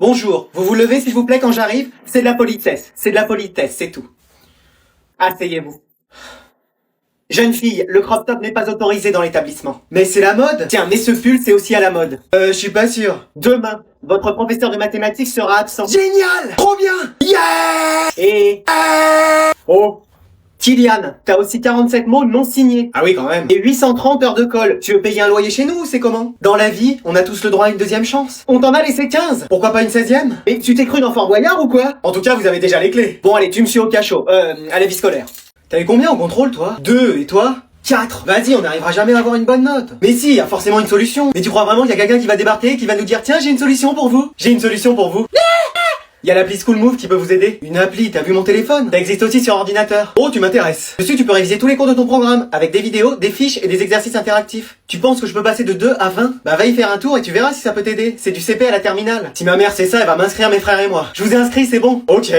Bonjour, vous vous levez s'il vous plaît quand j'arrive? C'est de la politesse, c'est tout. Asseyez-vous. Jeune fille, le crop top n'est pas autorisé dans l'établissement. Mais c'est la mode? Tiens, mais ce pull c'est aussi à la mode. Je suis pas sûr. Demain, votre professeur de mathématiques sera absent. Génial! Trop bien! Yeah! Et... Oh Kylian, t'as aussi 47 mots non signés. Ah oui, quand même. Et 830 heures de colle. Tu veux payer un loyer chez nous ou c'est comment? Dans la vie, on a tous le droit à une deuxième chance. On t'en a laissé 15. Pourquoi pas une 16e? Et tu t'es cru dans Fort Boyard ou quoi? En tout cas, vous avez déjà les clés. Bon allez, tu me suis au cachot. À la vie scolaire. T'avais combien au contrôle, toi? 2, et toi? 4. Vas-y, on n'arrivera jamais à avoir une bonne note. Mais si, il y a forcément une solution. Mais tu crois vraiment qu'il y a quelqu'un qui va débarquer et qui va nous dire: tiens, j'ai une solution pour vous? J'ai une solution pour vous. Il y a l'appli School Move qui peut vous aider. Une appli, t'as vu mon téléphone? Ça existe aussi sur ordinateur. Oh, tu m'intéresses. Dessus, tu peux réviser tous les cours de ton programme, avec des vidéos, des fiches et des exercices interactifs. Tu penses que je peux passer de 2 à 20? Bah va y faire un tour et tu verras si ça peut t'aider. C'est du CP à la terminale. Si ma mère sait ça, elle va m'inscrire mes frères et moi. Je vous ai inscrit, c'est bon. Ok.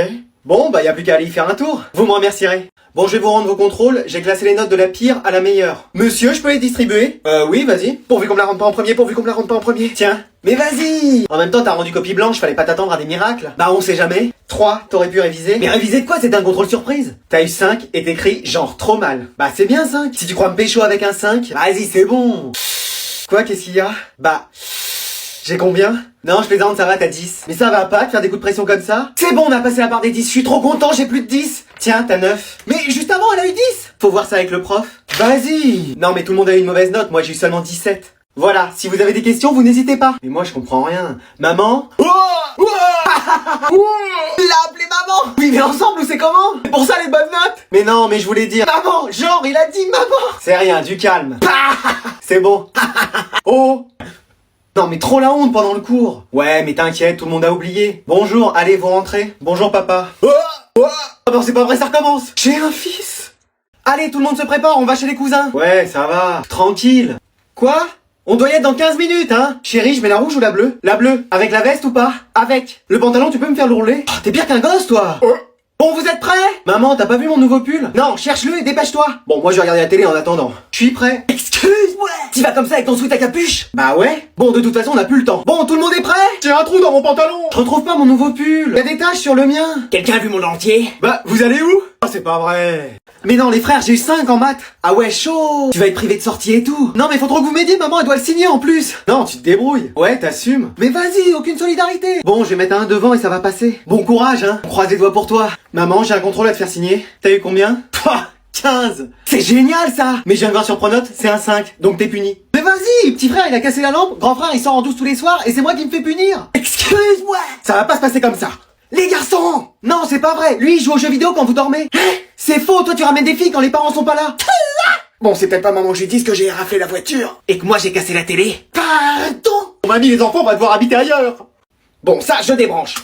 Bon, bah y a plus qu'à aller y faire un tour. Vous me remercierez. Bon, je vais vous rendre vos contrôles. J'ai classé les notes de la pire à la meilleure. Monsieur, je peux les distribuer? Oui, vas-y. Pourvu qu'on me la rende pas en premier, Tiens. Mais vas-y! En même temps, t'as rendu copie blanche, fallait pas t'attendre à des miracles. Bah, on sait jamais. 3, t'aurais pu réviser. Mais réviser de quoi? C'était un contrôle surprise. T'as eu 5 et t'écris genre trop mal. Bah, c'est bien 5. Si tu crois me pécho avec un 5, vas-y, c'est bon. Quoi, qu'est-ce qu'il y a? Bah... J'ai combien? Non, je plaisante, ça va, t'as 10. Mais ça va pas de faire des coups de pression comme ça? C'est bon, on a passé la barre des 10, je suis trop content, j'ai plus de 10. Tiens, t'as 9. Mais juste avant, elle a eu 10. Faut voir ça avec le prof. Vas-y. Non, mais tout le monde a eu une mauvaise note, moi j'ai eu seulement 17. Voilà, si vous avez des questions, vous n'hésitez pas. Mais moi je comprends rien. Maman? Il l'a appelé maman. Oui, mais ensemble ou c'est comment? C'est pour ça les bonnes notes. Mais non, mais je voulais dire maman, genre il a dit maman. C'est rien, du calme. C'est bon. Oh. Non mais trop la honte pendant le cours. Ouais mais t'inquiète, tout le monde a oublié. Bonjour, allez vous rentrez. Bonjour papa. Oh non c'est pas vrai, ça recommence. J'ai un fils. Allez tout le monde se prépare, on va chez les cousins. Ouais ça va, tranquille. Quoi? On doit y être dans 15 minutes hein. Chérie, je mets la rouge ou la bleue? La bleue. Avec la veste ou pas? Avec. Le pantalon tu peux me faire le rouler? Oh, t'es pire qu'un gosse toi. Bon, vous êtes prêts? Maman, t'as pas vu mon nouveau pull? Non, cherche-le et dépêche-toi. Bon, moi je vais regarder la télé en attendant. Je suis prêt. Excuse-moi. T'y vas comme ça avec ton sweat à capuche? Bah ouais. Bon, de toute façon, on a plus le temps. Bon, tout le monde est prêt? J'ai un trou dans mon pantalon. Je retrouve pas mon nouveau pull. Y a des taches sur le mien. Quelqu'un a vu mon dentier? Bah, vous allez où? Oh, c'est pas vrai. Mais non, les frères, j'ai eu 5 en maths. Ah ouais, chaud. Tu vas être privé de sortie et tout. Non, mais faut trop que vous m'aidiez, maman, elle doit le signer en plus. Non, tu te débrouilles. Ouais, t'assumes. Mais vas-y, aucune solidarité. Bon, je vais mettre un devant et ça va passer. Bon courage, hein. On croise les doigts pour toi. Maman, j'ai un contrôle à te faire signer. T'as eu combien? 15. C'est génial ça. Mais je viens de voir sur Pronote, c'est un 5, donc t'es puni. Mais vas-y, petit frère il a cassé la lampe, grand frère il sort en douce tous les soirs et c'est moi qui me fais punir. Excuse-moi. Ça va pas se passer comme ça. Les garçons. Non, c'est pas vrai. Lui il joue aux jeux vidéo quand vous dormez. C'est faux, toi tu ramènes des filles quand les parents sont pas là. Bon, c'est peut-être pas maman que je lui dise que j'ai raflé la voiture et que moi j'ai cassé la télé. Pardon. Mamie, les enfants, on va devoir habiter ailleurs. Bon, ça, je débranche.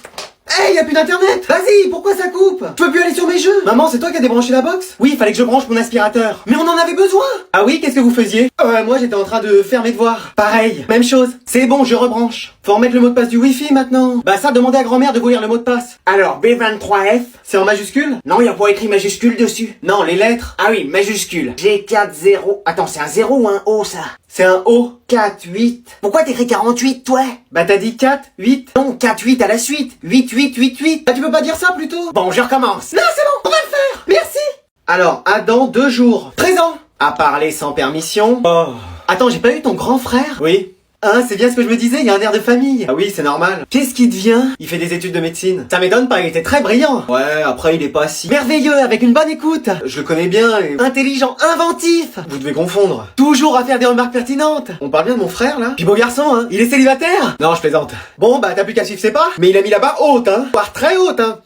Hey, y a plus d'internet. Vas-y, pourquoi ça coupe? Je peux plus aller sur mes jeux. Maman, c'est toi qui as débranché la box? Oui, il fallait que je branche mon aspirateur. Mais on en avait besoin. Ah oui, qu'est-ce que vous faisiez? Moi j'étais en train de faire mes devoirs. Pareil, même chose. C'est bon, je rebranche. Faut remettre le mot de passe du Wi-Fi maintenant. Bah ça, demandez à grand-mère de vous lire le mot de passe. Alors, B23F. C'est en majuscule? Non, y a pas écrit majuscule dessus. Non, les lettres. Ah oui, majuscule. G40. Attends, c'est un 0 ou un O ça? C'est un O. 4, 8. Pourquoi t'écris 48, toi? Bah t'as dit 4, 8. Non, 4, 8 à la suite. 8, 8, 8, 8. Bah tu peux pas dire ça plutôt? Bon, je recommence. Non, c'est bon, on va le faire. Merci. Alors, à dans 2 jours. Présent. À parler sans permission. Oh. Attends, j'ai pas eu ton grand frère? Oui. Hein, c'est bien ce que je me disais, il y a un air de famille. Ah oui, c'est normal. Qu'est-ce qui devient? Il fait des études de médecine. Ça m'étonne pas, il était très brillant. Ouais, après il est pas si... merveilleux, avec une bonne écoute. Je le connais bien et... intelligent, inventif. Vous devez confondre. Toujours à faire des remarques pertinentes. On parle bien de mon frère, là? Puis beau garçon, hein. Il est célibataire? Non, je plaisante. Bon, bah t'as plus qu'à suivre ses pas. Mais il a mis là-bas haute, hein. Voire très haute, hein.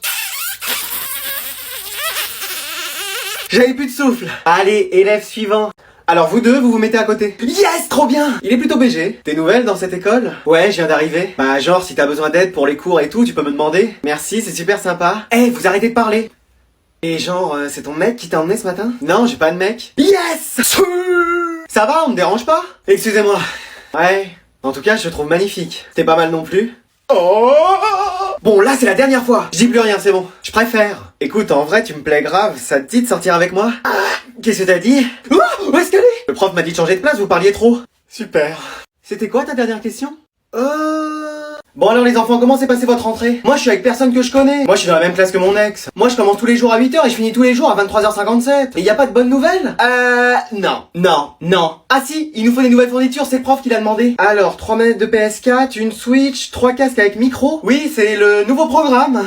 J'avais plus de souffle. Allez, élève suivant. Alors vous deux, vous vous mettez à côté. Yes, trop bien. Il est plutôt BG. T'es nouvelle dans cette école? Ouais, je viens d'arriver. Bah genre, si t'as besoin d'aide pour les cours et tout, tu peux me demander. Merci, c'est super sympa. Eh, vous arrêtez de parler. Et genre, c'est ton mec qui t'a emmené ce matin? Non, j'ai pas de mec. Yes. Ça va, on me dérange pas? Excusez-moi. Ouais, en tout cas, je te trouve magnifique. T'es pas mal non plus. Oh. Bon, là, c'est la dernière fois. Je dis plus rien, c'est bon. Je préfère. Écoute, en vrai, tu me plais grave. Ça te dit de sortir avec moi? Qu'est-ce que t'as dit? Où est-ce qu'elle est? Le prof m'a dit de changer de place, vous parliez trop. Super. C'était quoi ta dernière question? Bon alors les enfants, comment s'est passée votre rentrée? Moi je suis avec personne que je connais. Moi je suis dans la même classe que mon ex. Moi je commence tous les jours à 8h et je finis tous les jours à 23h57. Et y a pas de bonnes nouvelles? Non. Ah si, il nous faut des nouvelles fournitures, c'est le prof qui l'a demandé. Alors, 3 manettes de PS4, une Switch, 3 casques avec micro. Oui, c'est le nouveau programme.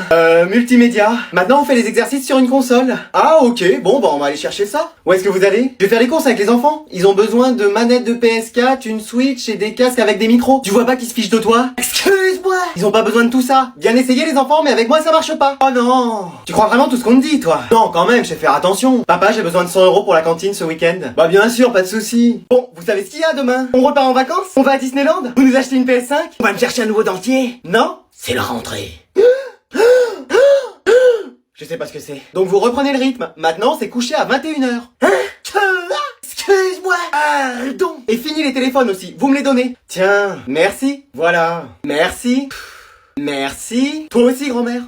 Multimédia. Maintenant on fait les exercices sur une console. Ah ok, bon bah on va aller chercher ça. Où est-ce que vous allez? Je vais faire les courses avec les enfants. Ils ont besoin de manettes de PS4, une Switch et des casques avec des micros. Tu vois pas qu'ils se fichent de toi? Excuse-moi. Ils ont pas besoin de tout ça. Bien essayer les enfants, mais avec moi ça marche pas. Oh non. Tu crois vraiment tout ce qu'on te dit, toi? Non, quand même, je vais faire attention. Papa, j'ai besoin de 100 € pour la cantine ce week-end. Bah bien sûr, pas de souci. Bon, vous savez ce qu'il y a demain? On repart en vacances? On va à Disneyland? Vous nous achetez une PS5? On va me chercher un nouveau dentier? Non? C'est la rentrée. Je sais pas ce que c'est. Donc vous reprenez le rythme. Maintenant, c'est couché à 21h. Hein? Excuse-moi. Pardon. Et fini les téléphones aussi. Vous me les donnez. Tiens, merci. Voilà. Merci. Merci. Toi aussi, grand-mère.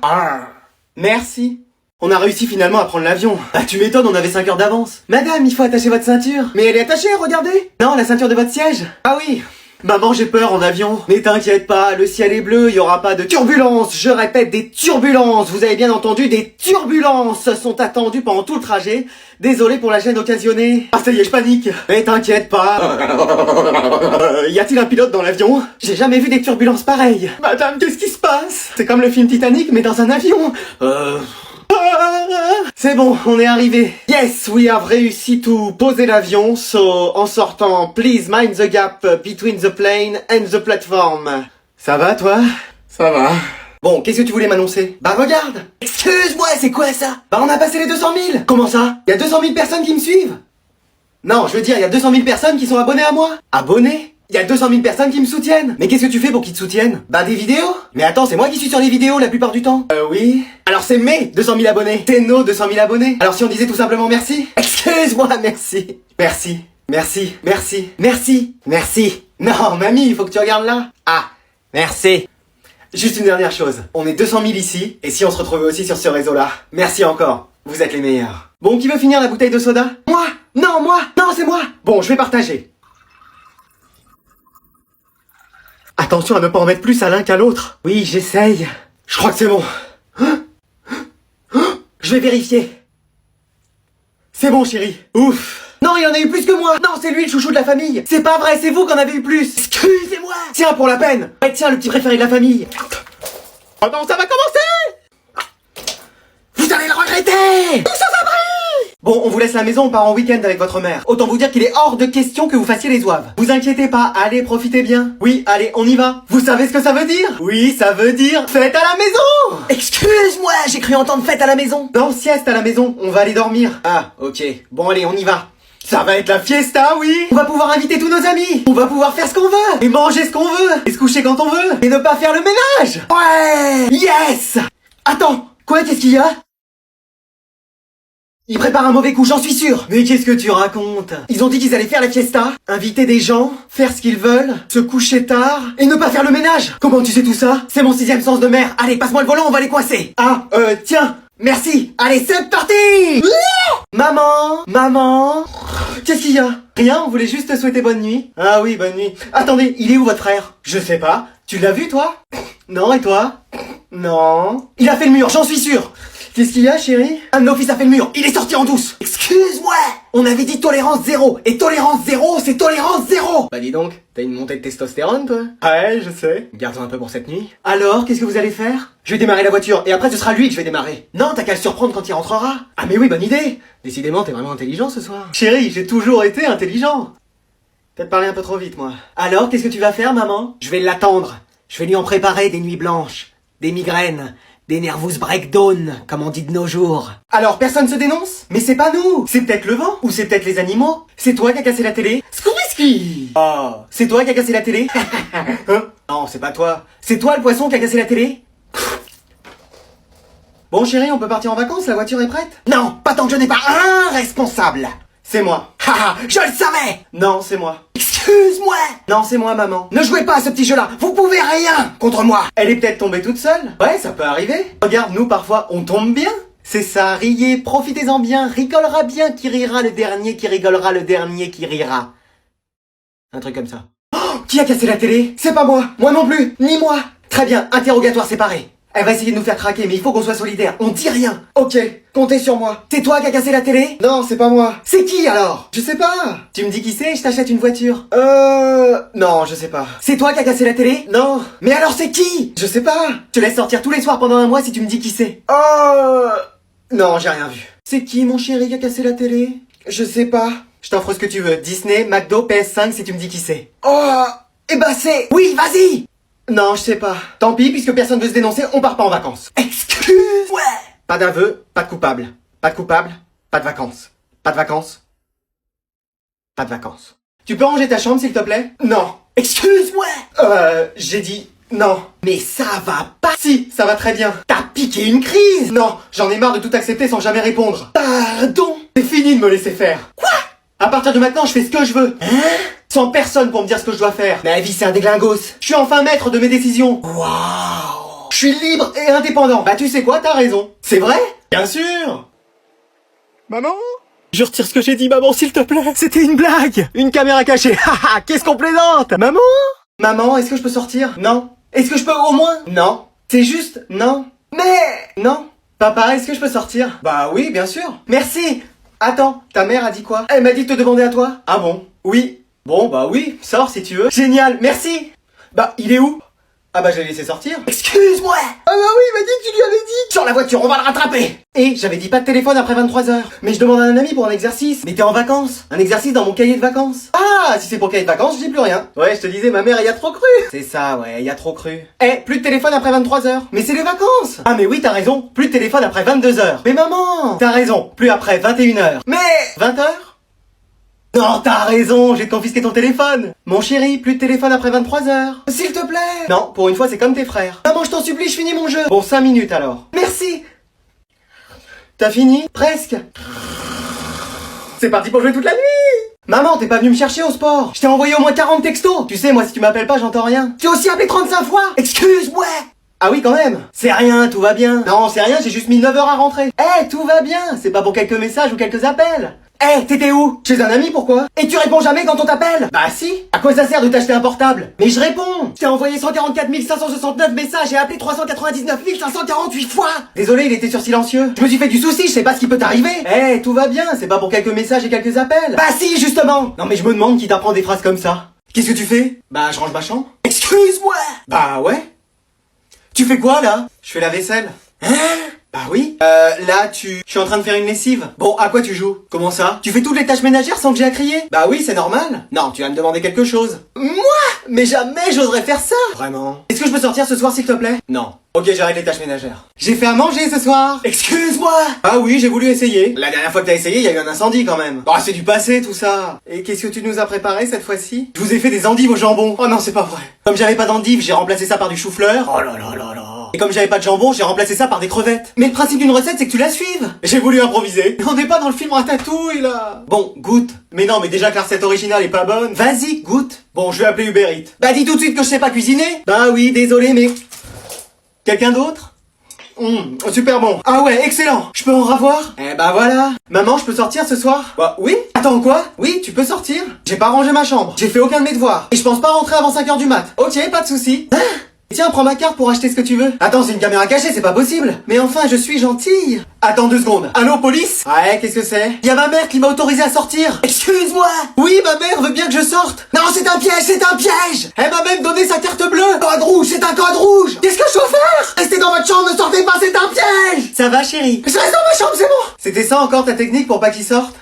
Merci. On a réussi finalement à prendre l'avion. Ah, tu m'étonnes, on avait 5 heures d'avance. Madame, il faut attacher votre ceinture. Mais elle est attachée, regardez. Non, la ceinture de votre siège. Ah oui. Maman, j'ai peur en avion. Mais t'inquiète pas, le ciel est bleu, il y aura pas de turbulences. Je répète, des turbulences. Vous avez bien entendu, des turbulences sont attendues pendant tout le trajet. Désolé pour la gêne occasionnée. Ah ça y est, je panique. Mais t'inquiète pas. Y a-t-il un pilote dans l'avion? J'ai jamais vu des turbulences pareilles. Madame, qu'est-ce qui se passe? C'est comme le film Titanic, mais dans un avion. C'est bon, on est arrivé. Yes, we have réussi to poser l'avion, so en sortant, please mind the gap between the plane and the platform. Ça va, toi? Ça va. Bon, qu'est-ce que tu voulais m'annoncer? Bah regarde. Excuse-moi, c'est quoi ça? Bah on a passé les 200 000. Comment ça? Y a 200 000 personnes qui me suivent? Non, je veux dire, y a 200 000 personnes qui sont abonnées à moi. Abonnées? Il y a 200 000 personnes qui me soutiennent. Mais qu'est-ce que tu fais pour qu'ils te soutiennent? Bah des vidéos. Mais attends, c'est moi qui suis sur les vidéos la plupart du temps. Oui. Alors c'est mes 200 000 abonnés. C'est nos 200 000 abonnés. Alors si on disait tout simplement merci? Excuse-moi, merci. Merci. Merci. Merci. Merci. Merci. Non, mamie, il faut que tu regardes là. Ah, merci. Juste une dernière chose. On est 200 000 ici, et si on se retrouvait aussi sur ce réseau-là? Merci encore. Vous êtes les meilleurs. Bon, qui veut finir la bouteille de soda? Moi. Non, c'est moi. Bon, je vais partager. Attention à ne pas en mettre plus à l'un qu'à l'autre. Oui, j'essaye. Je crois que c'est bon. Je vais vérifier. C'est bon, chérie. Ouf. Non, il y en a eu plus que moi. Non, c'est lui le chouchou de la famille. C'est pas vrai, c'est vous qui en avez eu plus. Excusez-moi. Tiens, pour la peine. Ouais, tiens, le petit préféré de la famille. Oh non, ça va commencer. Vous allez le regretter. Tout ça va briller. Bon, on vous laisse la maison, on part en week-end avec votre mère. Autant vous dire qu'il est hors de question que vous fassiez les zouaves. Vous inquiétez pas, allez, profitez bien. Oui, allez, on y va. Vous savez ce que ça veut dire? Oui, ça veut dire fête à la maison. Excuse-moi, j'ai cru entendre fête à la maison. Non, sieste à la maison, on va aller dormir. Ah, ok. Bon, allez, on y va. Ça va être la fiesta, oui. On va pouvoir inviter tous nos amis. On va pouvoir faire ce qu'on veut. Et manger ce qu'on veut. Et se coucher quand on veut. Et ne pas faire le ménage. Ouais. Yes. Attends, quoi, qu'est-ce qu'il y a? Ils préparent un mauvais coup, j'en suis sûr. Mais qu'est-ce que tu racontes? Ils ont dit qu'ils allaient faire la fiesta, inviter des gens, faire ce qu'ils veulent, se coucher tard, et ne pas faire le ménage. Comment tu sais tout ça? C'est mon 6e sens de mer. Allez, passe-moi le volant, on va les coincer. Ah, tiens. Merci. Allez, c'est parti. Maman. Qu'est-ce qu'il y a? Rien, on voulait juste te souhaiter bonne nuit. Ah oui, bonne nuit. Attendez, il est où votre frère? Je sais pas. Tu l'as vu, toi? Non, et toi? Non. Il a fait le mur, j'en suis sûr. Qu'est-ce qu'il y a, chérie? Un de nos fils a fait le mur, il est sorti en douce. Excuse-moi. On avait dit tolérance zéro. Et tolérance zéro, c'est tolérance zéro. Bah dis donc, t'as une montée de testostérone, toi? Ouais, je sais. Garde-en un peu pour cette nuit. Alors, qu'est-ce que vous allez faire? Je vais démarrer la voiture, et après ce sera lui que je vais démarrer. Non, t'as qu'à le surprendre quand il rentrera. Ah mais oui, bonne idée. Décidément, t'es vraiment intelligent ce soir. Chérie, j'ai toujours été intelligent. Peut-être parler un peu trop vite, moi. Alors, qu'est-ce que tu vas faire, maman? Je vais l'attendre. Je vais lui en préparer des nuits blanches, des migraines, des nervous breakdown, comme on dit de nos jours. Alors, personne se dénonce? Mais c'est pas nous. C'est peut-être le vent, ou c'est peut-être les animaux. C'est toi qui as cassé la télé? Scooby-Ski. Oh, c'est toi qui as cassé la télé? Hein? Non, c'est pas toi. C'est toi le poisson qui a cassé la télé? Bon chérie, on peut partir en vacances, la voiture est prête? Non, pas tant que je n'ai pas un responsable. C'est moi. Haha, je le savais. Non, c'est moi. Excuse-moi. Non, c'est moi, maman. Ne jouez pas à ce petit jeu-là. Vous pouvez rien contre moi. Elle est peut-être tombée toute seule. Ouais, ça peut arriver. Regarde, nous, parfois, on tombe bien. C'est ça, riez, profitez-en bien, rigolera bien qui rira le dernier qui rigolera le dernier qui rira. Un truc comme ça. Oh, qui a cassé la télé? C'est pas moi. Moi non plus. Ni moi. Très bien, interrogatoire séparé. Elle va essayer de nous faire craquer, mais il faut qu'on soit solidaires. On dit rien. Ok, comptez sur moi. C'est toi qui as cassé la télé? Non, c'est pas moi. C'est qui alors? Je sais pas. Tu me dis qui c'est, je t'achète une voiture. Non, je sais pas. C'est toi qui as cassé la télé? Non. Mais alors c'est qui? Je sais pas. Je te laisse sortir tous les soirs pendant un mois si tu me dis qui c'est. Non, j'ai rien vu. C'est qui mon chéri qui a cassé la télé? Je sais pas. Je t'offre ce que tu veux. Disney, McDo, PS5 si tu me dis qui c'est. Eh ben c'est... Oui, vas-y. Non, je sais pas. Tant pis, puisque personne veut se dénoncer, on part pas en vacances. Excuse. Ouais. Pas d'aveu, pas de coupable. Pas de coupable, pas de vacances. Pas de vacances. Pas de vacances. Tu peux ranger ta chambre, s'il te plaît? Non. Excuse-moi. J'ai dit non. Mais ça va pas. Si, ça va très bien. T'as piqué une crise. Non, j'en ai marre de tout accepter sans jamais répondre. Pardon. C'est fini de me laisser faire. Quoi? À partir de maintenant, je fais ce que je veux. Sans personne pour me dire ce que je dois faire. Ma vie, c'est un déglingos. Je suis enfin maître de mes décisions. Waouh. Je suis libre et indépendant. Bah tu sais quoi, t'as raison. C'est vrai? Bien sûr. Maman? Je retire ce que j'ai dit, maman, s'il te plaît. C'était une blague. Une caméra cachée. Haha, qu'est-ce qu'on plaisante? Maman? Maman, est-ce que je peux sortir? Non. Est-ce que je peux au moins? Non. C'est juste non. Mais... Non. Papa, est-ce que je peux sortir? Bah oui, bien sûr. Merci. Attends, ta mère a dit quoi? Elle m'a dit de te demander à toi. Ah bon? Oui. Bon, bah oui, sors si tu veux. Génial, merci. Bah, il est où? Ah bah, je l'ai laissé sortir. Excuse-moi. Ah bah oui, il m'a dit que tu lui avais dit. Sors la voiture, on va le rattraper. Et j'avais dit pas de téléphone après 23h. Mais je demande à un ami pour un exercice. Mais t'es en vacances. Un exercice dans mon cahier de vacances. Ah, si c'est pour cahier de vacances, je dis plus rien. Ouais, je te disais, ma mère, elle y a trop cru. C'est ça, ouais, y a trop cru. Eh, plus de téléphone après 23h. Mais c'est les vacances. Ah mais oui, t'as raison. Plus de téléphone après 22h. Mais maman, t'as raison. Plus après 21h. Mais 20h? Non, t'as raison, j'ai confisqué ton téléphone. Mon chéri, plus de téléphone après 23h. S'il te plaît. Non, pour une fois, c'est comme tes frères. Maman, je t'en supplie, je finis mon jeu. Bon, 5 minutes alors. Merci. T'as fini? Presque. C'est parti pour jouer toute la nuit. Maman, t'es pas venue me chercher au sport. Je t'ai envoyé au moins 40 textos. Tu sais, moi, si tu m'appelles pas, j'entends rien. Tu as aussi appelé 35 fois. Excuse-moi. Ah oui, quand même. C'est rien, tout va bien. Non, c'est rien, j'ai juste mis 9 heures à rentrer. Eh, tout va bien. C'est pas pour quelques messages ou quelques appels. T'étais où? Chez un ami, pourquoi? Et tu réponds jamais quand on t'appelle? Bah si. À quoi ça sert de t'acheter un portable? Mais je réponds. Je t'ai envoyé 144 569 messages et appelé 399 548 fois. Désolé, il était sur silencieux. Je me suis fait du souci, je sais pas ce qui peut t'arriver. Tout va bien, c'est pas pour quelques messages et quelques appels. Bah si, justement. Non mais je me demande qui t'apprend des phrases comme ça. Qu'est-ce que tu fais? Bah je range ma chambre. Excuse-moi. Bah ouais. Tu fais quoi là? Je fais la vaisselle. Bah oui. Là, je suis en train de faire une lessive. Bon, à quoi tu joues? Comment ça? Tu fais toutes les tâches ménagères sans que j'ai à crier? Bah oui, c'est normal. Non, tu vas me demander quelque chose. Moi? Mais jamais j'oserais faire ça. Vraiment? Est-ce que je peux sortir ce soir, s'il te plaît? Non. Ok, j'arrête les tâches ménagères. J'ai fait à manger ce soir. Excuse-moi. Ah oui, j'ai voulu essayer. La dernière fois que t'as essayé, il y a eu un incendie quand même. Oh, c'est du passé tout ça. Et qu'est-ce que tu nous as préparé cette fois-ci? Je vous ai fait des endives au jambon. Oh non, c'est pas vrai. Comme j'avais pas d'endives, j'ai remplacé ça par du chou-fleur. Oh là là là là. Et comme j'avais pas de jambon, j'ai remplacé ça par des crevettes. Mais le principe d'une recette, c'est que tu la suives. J'ai voulu improviser. Mais on n'est pas dans le film Ratatouille, là. Bon, goûte. Mais non, mais déjà que la recette originale est pas bonne. Vas-y, goûte. Bon, je vais appeler Uber Eats. Bah dis tout de suite que je sais pas cuisiner. Bah oui, désolé, mais... Quelqu'un d'autre? Super bon. Ah ouais, excellent. Je peux en revoir? Eh bah voilà. Maman, je peux sortir ce soir? Bah oui. Attends, quoi? Oui, tu peux sortir. J'ai pas rangé ma chambre. J'ai fait aucun de mes devoirs. Et je pense pas rentrer avant 5h du mat. Ok, pas de soucis. Tiens, prends ma carte pour acheter ce que tu veux. Attends, c'est une caméra cachée, c'est pas possible. Mais enfin, je suis gentille. Attends 2 secondes. Allô, police? Ouais, qu'est-ce que c'est? Y a ma mère qui m'a autorisé à sortir. Excuse-moi. Oui, ma mère veut bien que je sorte. Non, c'est un piège, c'est un piège. Elle m'a même donné sa carte bleue. Code rouge, c'est un code rouge. Qu'est-ce que je dois faire? Restez dans votre chambre, ne sortez pas, c'est un piège. Ça va, chérie? Je reste dans ma chambre, c'est bon. C'était ça encore ta technique pour pas qu'il sorte?